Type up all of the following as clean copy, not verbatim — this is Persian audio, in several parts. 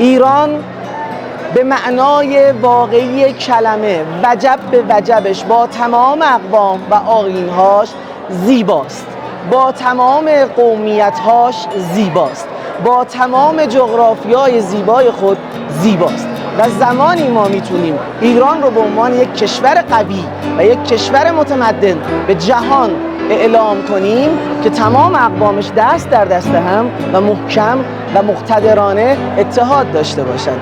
ایران به معنای واقعی کلمه وجب به وجبش با تمام اقوام و آیین‌هاش زیباست، با تمام قومیت‌هاش زیباست، با تمام جغرافیای زیبای خود زیباست و زمانی ما میتونیم ایران رو به عنوان یک کشور قوی و یک کشور متمدن به جهان اعلام کنیم که تمام اقوامش دست در دست هم و محکم و مقتدرانه اتحاد داشته باشند.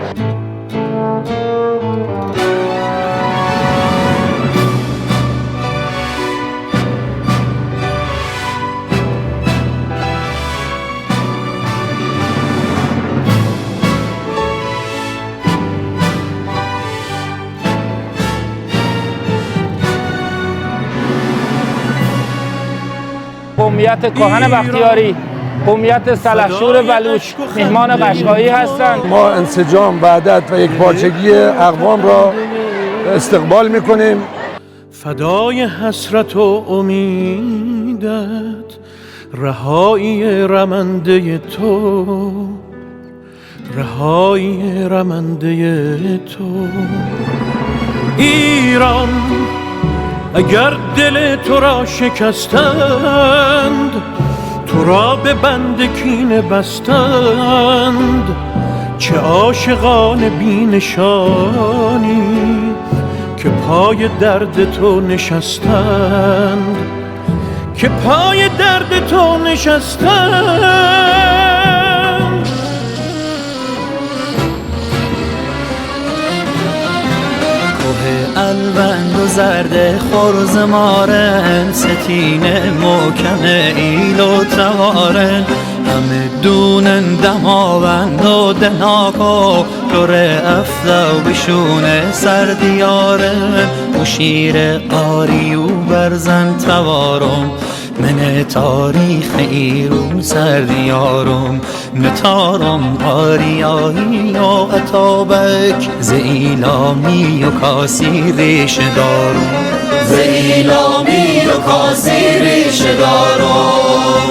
قومیت کهن بختیاری، قومیت سلحشور بلوچ میهمان قشقایی هستند. ما انسجام، وحدت و یکپارچگی اقوام را استقبال میکنیم. فدای حسرت و امیدت، رهایی رمنده تو، رهایی رمنده تو. ایران اگر دل تو را شکستند، تو را به بند کینه بستند. چه عاشقان بی نشانی که پای درد تو نشستند، که پای درد تو نشستند. الوند و زرد خرز مارن، ستینه محکم ایل و توارن. همه دونن دماوند و دناک و در افتا و بشون سردیارن. و شیر آری و برزن توارم، من تاریخ ایرون سردیارم. نتارم آریایی و اتابک، ز ایلامی و کاسی ریشه دارم، ز ایلامی و کاسی ریشه دارم.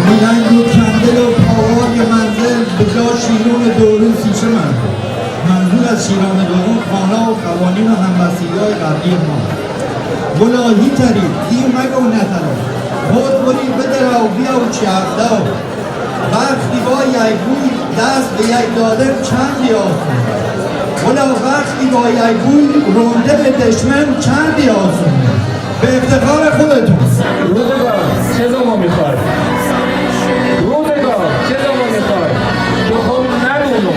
میلنگ و کندل و پاهای منزل، به جا شیرون دورون سیشه منظور از شیران دورون خانه و قوانین و همبستگی‌های قبلی ما. گناهی ترید دیو مگو نترید، خود برید بدرا و بیا و چیافده. وقتی با یک بوی دست به یک دادر چندی آسون، ولی وقتی با یک بوی رونده به دشمن چندی آسون. به افتخار خودتون. روزگار چه زمان میخواد؟ روزگار چه زمان میخواد؟ تو خود نرونو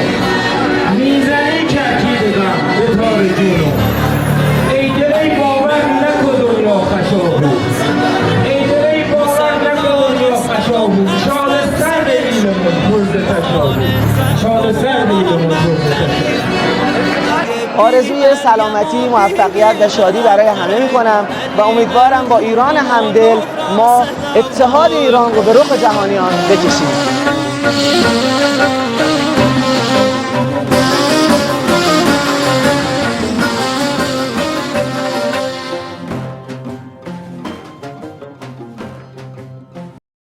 میزنی کرکیدگم به تار جونو. ای دلی باور نکن دنیا خشابو، ای دلی باور نکن دنیا خشابو. شاد سر بگیرمون پرز تشابو، شاد سر بگیرمون پرز تشابو. آرزوی سلامتی، موفقیت و شادی برای همه میکنم و امیدوارم با ایران همدل ما اتحاد ایران رو به رخ جهانیان بکشیم.